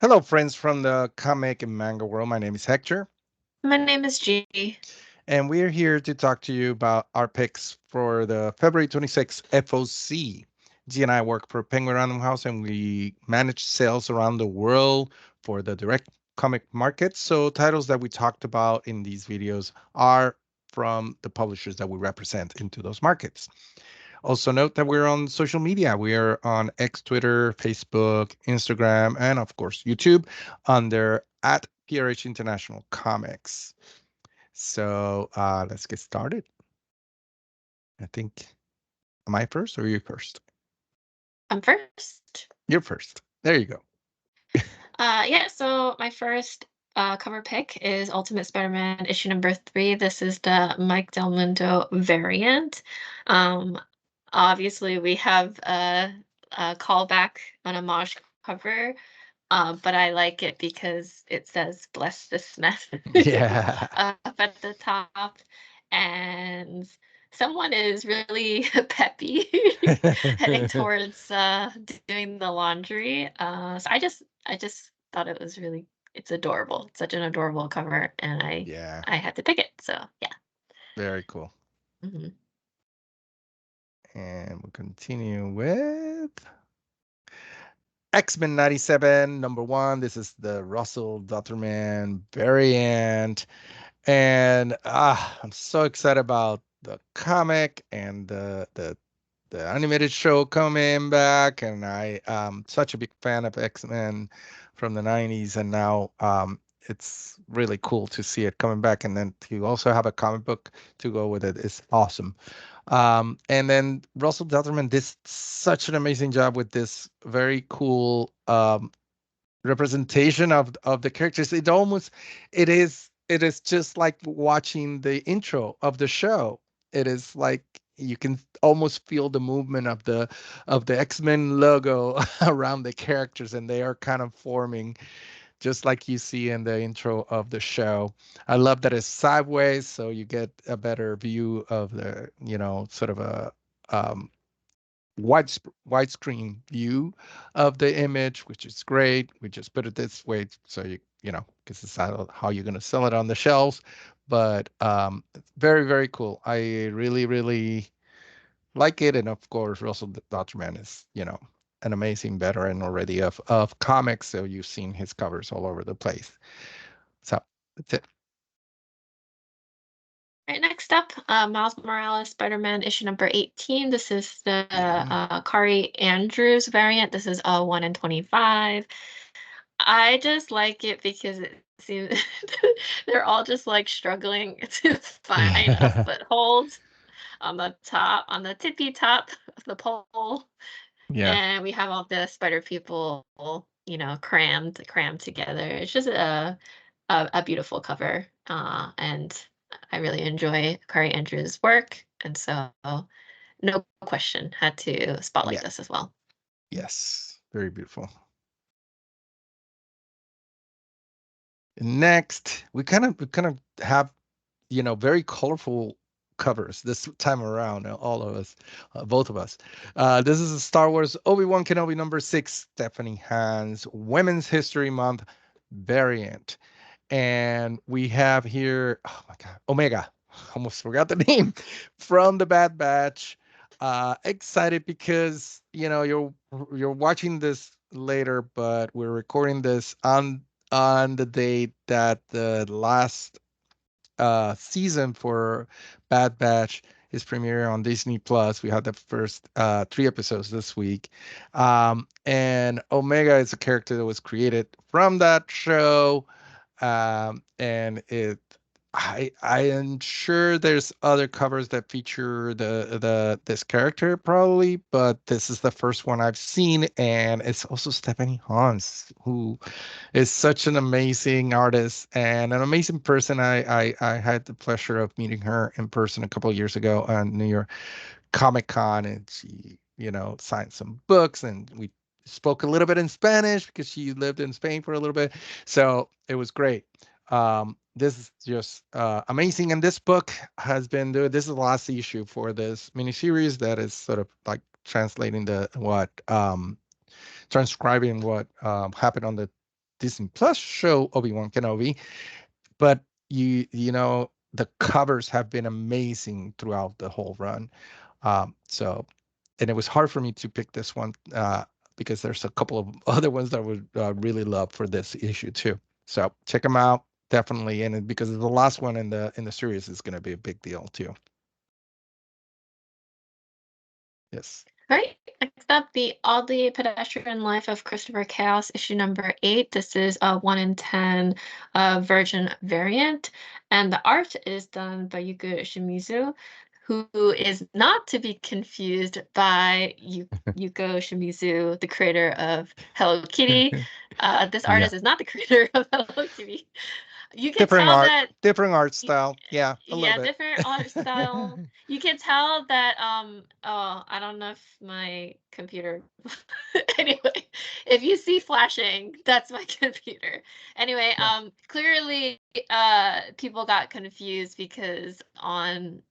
Hello, friends from the comic and manga world. My name is Hector, My name is G. and we're here to talk to you about our picks for the February 26th FOC. G and I work for Penguin Random House, and we manage sales around the world for the direct comic market. So, titles that we talked about in these videos are from the publishers that we represent into those markets. Also, note that we're on social media. We are on X, Twitter, Facebook, Instagram, and of course, YouTube under at PRH International Comics. So let's get started. I think, am I first or you first? I'm first. You're first. There you go. Yeah, so my first cover pick is Ultimate Spider-Man issue number 3. This is the Mike Del Mundo variant. Um, Obviously, we have a callback, an homage cover, but I like it because it says "Bless this mess" Yeah. up at the top, and someone is really peppy heading towards doing the laundry. So I just thought it was really it's adorable. It's such an adorable cover, and I Yeah. I had to pick it. So yeah. Very cool. Hmm. And we'll continue with X-Men 97, #1. This is the Russell Dutterman variant. And I'm so excited about the comic and the animated show coming back. And I am such a big fan of X-Men from the 90s, and now it's really cool to see it coming back. And then to also have a comic book to go with it is awesome. And then Russell Dutterman did such an amazing job with this very cool representation of the characters. It is just like watching the intro of the show. It is like you can almost feel the movement of the X-Men logo around the characters, and they are kind of forming just like you see in the intro of the show. I love that it's sideways, so you get a better view of the, sort of a um, widescreen view of the image, which is great. We just put it this way so because it's how you're going to sell it on the shelves. But it's very, very cool. I really, really like it. And of course, Russell Dutcherman is, an amazing veteran already of comics. So you've seen his covers all over the place. So that's it. Right, next up, Miles Morales Spider-Man issue number 18. This is the Kari Andrews variant. This is 1 in 25. I just like it because it seems they're all just like struggling to find a Yeah. foothold on the top, on the tippy top of the pole. Yeah. And we have all the spider people, crammed together. It's just a beautiful cover. And I really enjoy Kari Andrews' work. And so no question, had to spotlight Yeah. this as well. Yes. Very beautiful. Next, we kind of have, very colorful covers this time around. All of us, both of us. This is a Star Wars Obi-Wan Kenobi #6, Stephanie Hans Women's History Month variant, and we have here. Oh my God, Omega. Almost forgot the name from the Bad Batch. Excited because you're watching this later, but we're recording this on the date that the last season for Bad Batch is premiering on Disney Plus. We had the first 3 episodes this week. And Omega is a character that was created from that show. And I am sure there's other covers that feature this character probably, but this is the first one I've seen, and it's also Stephanie Hans, who is such an amazing artist and an amazing person. I had the pleasure of meeting her in person a couple of years ago at New York Comic Con, and she, signed some books, and we spoke a little bit in Spanish because she lived in Spain for a little bit. So it was great. This is just amazing. And this book has been doing, this is the last issue for this miniseries that is sort of like translating transcribing what happened on the Disney Plus show Obi-Wan Kenobi, but the covers have been amazing throughout the whole run. So, and it was hard for me to pick this one because there's a couple of other ones that I would really love for this issue too. So check them out definitely, and because the last one in the series is going to be a big deal too. Yes. All right, next up, The Oddly Pedestrian Life of Christopher Chaos, issue number 8. This is a 1 in 10 version variant, and the art is done by Yuko Shimizu, who is not to be confused by Yuko Shimizu, the creator of Hello Kitty. This Yeah. artist is not the creator of Hello Kitty. You can Different tell art, that different art style. Yeah, a little yeah, bit. different art style. You can tell that oh, I don't know if my computer anyway, if you see flashing, that's my computer. Anyway, Yeah. clearly people got confused because on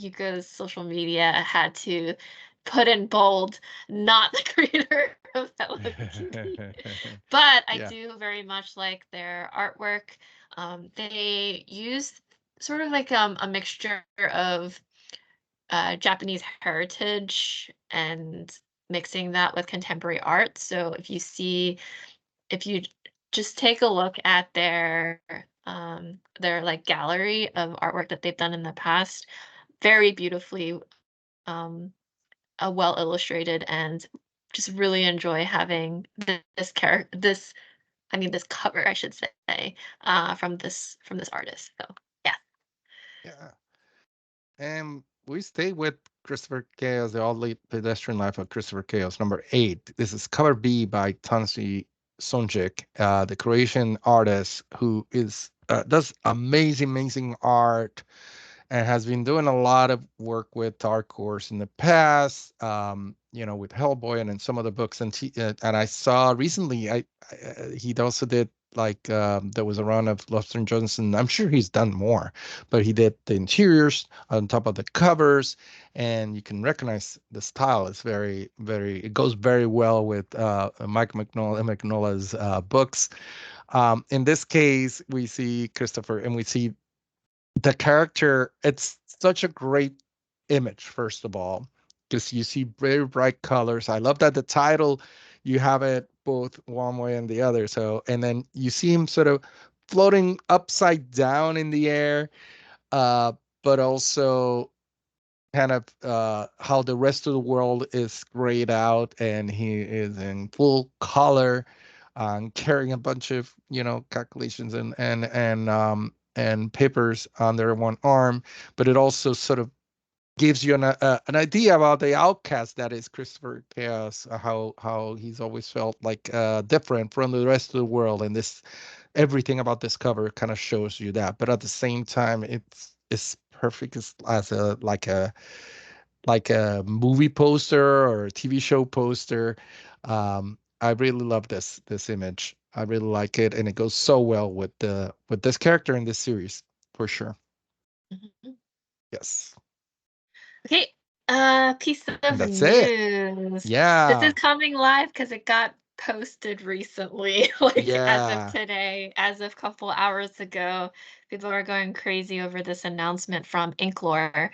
Yuka's social media had to put in bold not the creator of Hello Kitty. But I Yeah. do very much like their artwork. They use sort of like a mixture of Japanese heritage and mixing that with contemporary art. So if you just take a look at their like gallery of artwork that they've done in the past, very beautifully well illustrated, and just really enjoy having this character this cover, I should say, from this artist. So yeah. Yeah. And we stay with Christopher Chaos, The Oddly Pedestrian Life of Christopher Chaos, number 8. This is cover B by Tansi Sonjik, the Croatian artist who is does amazing, amazing art and has been doing a lot of work with Dark Horse in the past, with Hellboy and in some other books. And I saw recently, he also did like there was a run of Lobster and Johnson. I'm sure he's done more, but he did the interiors on top of the covers, and you can recognize the style. It's very, very. It goes very well with Mike Mignola's books. In this case, we see Christopher, and we see the character. It's such a great image, first of all, because you see very bright colors. I love that the title, you have it both one way and the other. So, and then you see him sort of floating upside down in the air, uh but also kind of how the rest of the world is grayed out, and he is in full color, carrying a bunch of calculations and papers under one arm. But it also sort of gives you an idea about the outcast that is Christopher Chaos, how he's always felt like different from the rest of the world, and this everything about this cover kind of shows you that. But at the same time, it's perfect as a movie poster or a TV show poster. I really love this image. I really like it, and it goes so well with this character in this series for sure. Mhm. Yes, Okay, piece and of that's it. news. This is Yeah, coming live because it got posted recently, like as of yeah, today, as of a couple hours ago. People are going crazy over this announcement from Inklore.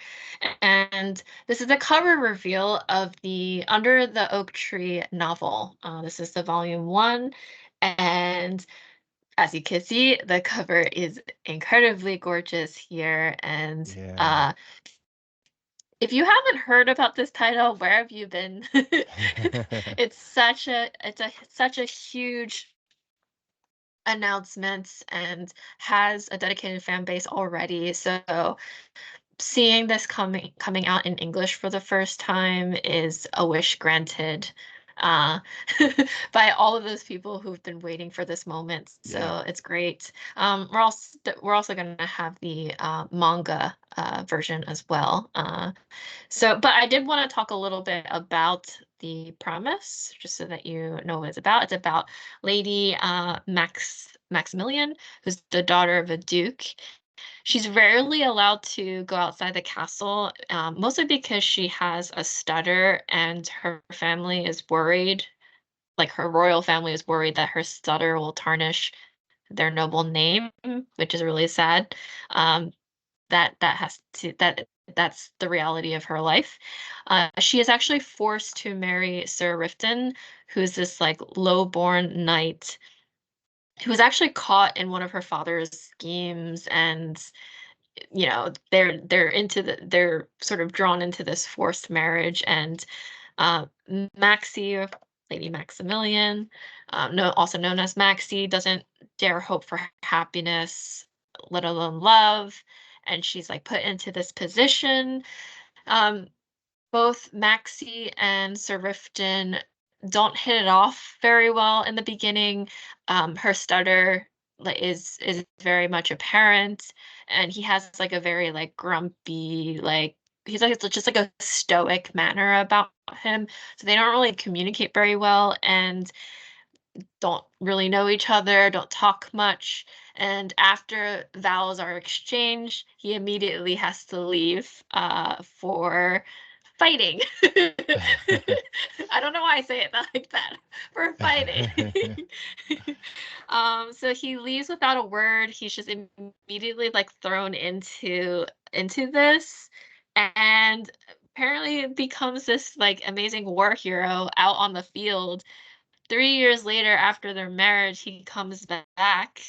And this is a cover reveal of the Under the Oak Tree novel. This is the volume 1, and as you can see, the cover is incredibly gorgeous here. And yeah. if you haven't heard about this title, where have you been? Such a huge announcement and has a dedicated fan base already. So seeing this coming out in English for the first time is a wish granted uh, by all of those people who've been waiting for this moment. Yeah. So it's great. We're also going to have the manga version as well. But I did want to talk a little bit about the premise, just so that you know what it's about. It's about Lady Maximilian, who's the daughter of a duke. She's rarely allowed to go outside the castle, mostly because she has a stutter and her family is worried like her royal family is worried that her stutter will tarnish their noble name, which is really sad. Um, that's the reality of her life. She is actually forced to marry Sir Riften, who's this like low-born knight who was actually caught in one of her father's schemes, and they're sort of drawn into this forced marriage, and Maxie, Lady Maximilian, also known as Maxie, doesn't dare hope for happiness, let alone love, and she's like put into this position. Um, Both Maxie and Sir Riften don't hit it off very well in the beginning. Her stutter is very much apparent, and he has like a very like grumpy, like he's like just like a stoic manner about him. So they don't really communicate very well and don't really know each other, don't talk much. And after vows are exchanged, he immediately has to leave for fighting. I don't know why I say it like that. For fighting. So he leaves without a word. He's just immediately like thrown into this, and apparently becomes this like amazing war hero out on the field. 3 years later, after their marriage, he comes back,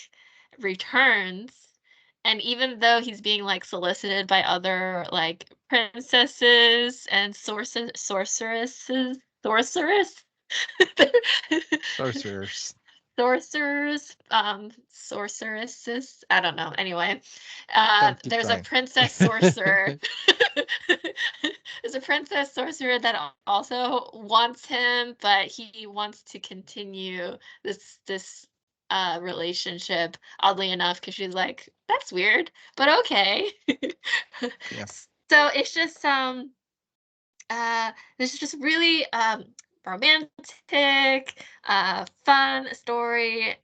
returns, and even though he's being like solicited by other like princesses and sorceress, Sorcerers. sorceresses, I don't know. Anyway, Don't keep there's a trying. princess sorcerer. There's a princess sorcerer that also wants him, but he wants to continue this relationship, oddly enough, because she's like, that's weird, but okay. Yeah. So it's just this is just really romantic, fun story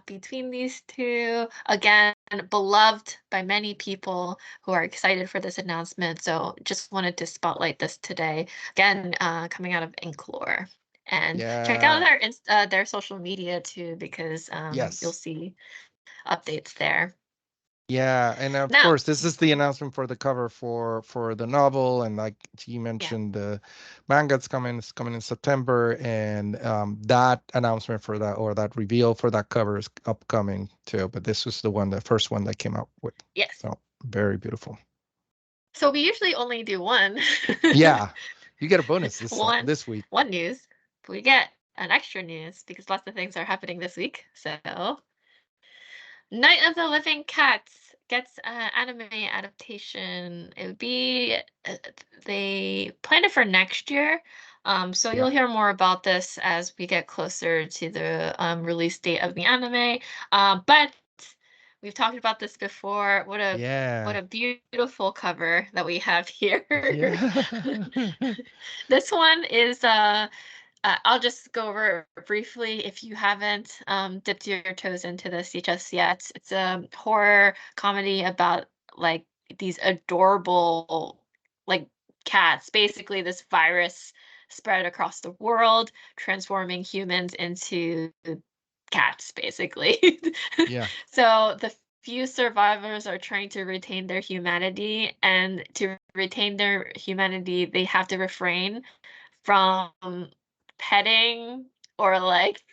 between these two. Again, beloved by many people who are excited for this announcement. So just wanted to spotlight this today. Again, coming out of Inklore. And check out Yeah. their social media too, because you'll Yes. see updates there. Yeah, and of Now, course, this is the announcement for the cover for the novel, and like you yeah, mentioned, the manga's coming. It's coming in September, and that announcement for that, or that reveal for that cover, is upcoming too. But this was the first one that came out with. yes. So very beautiful. So we usually only do one. Yeah, you get a bonus one this week. one news. But we get an extra news because lots of things are happening this week. So Night of the Living Cats gets an anime adaptation. It would be they planned it for next year. So Yeah, you'll hear more about this as we get closer to the release date of the anime. But we've talked about this before. What yeah, a beautiful cover that we have here. yeah, This one is I'll just go over it briefly if you haven't dipped your toes into this just yet. It's a horror comedy about like these adorable like cats. Basically, this virus spread across the world, transforming humans into cats, basically. yeah, So the few survivors are trying to retain their humanity, and to retain their humanity, they have to refrain from petting or like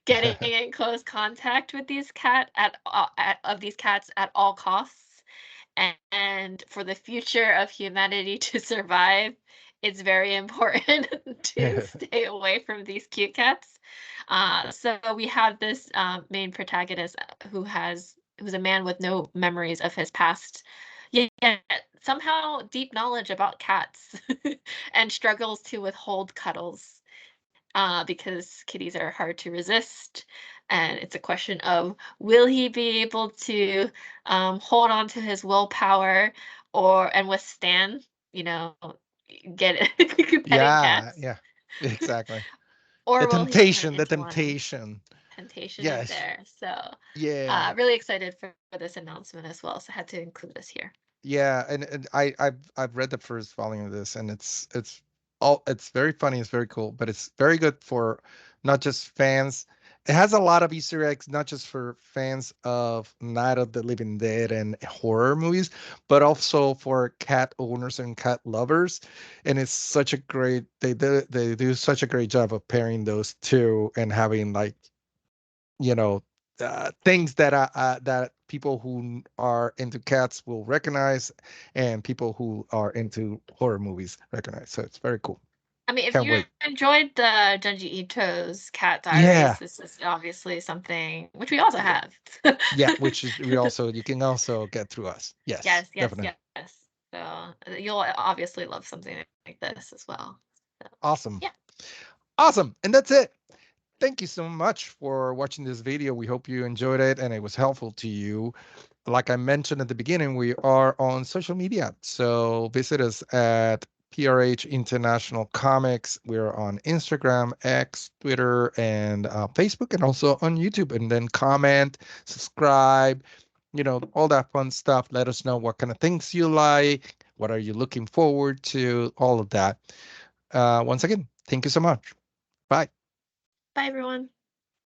getting in close contact with these these cats at all costs. And for the future of humanity to survive, it's very important to stay away from these cute cats. So we have this main protagonist who's a man with no memories of his past, yet somehow deep knowledge about cats, and struggles to withhold cuddles because kitties are hard to resist. And it's a question of will he be able to hold on to his willpower and withstand, you know, get petting yeah, cats, yeah. Exactly. The or will he turn temptation, the into one? temptation. Temptation is Yes. there. So, Yeah. really excited for this announcement as well. So, I had to include this here. Yeah, and I've read the first volume of this, and it's very funny, it's very cool, but it's very good for not just fans. It has a lot of Easter eggs, not just for fans of Night of the Living Dead and horror movies, but also for cat owners and cat lovers. And it's such a great they do such a great job of pairing those two and having like you know things that people who are into cats will recognize and people who are into horror movies recognize. So it's very cool. I mean, if Can't you wait. enjoyed the Junji Ito's Cat Yeah. Diaries, this is obviously something which we also Yeah. have. Yeah, which is we also you can also get through us. Yes, Yes, yes, definitely. yes. So you'll obviously love something like this as well. So Awesome. yeah. Awesome. And that's it. Thank you so much for watching this video. We hope you enjoyed it and it was helpful to you. Like I mentioned at the beginning, we are on social media. So visit us at PRH International Comics. We're on Instagram, X, Twitter, and Facebook, and also on YouTube. And then comment, subscribe, all that fun stuff. Let us know what kind of things you like. What are you looking forward to? All of that. Once again, thank you so much. Bye. Bye everyone.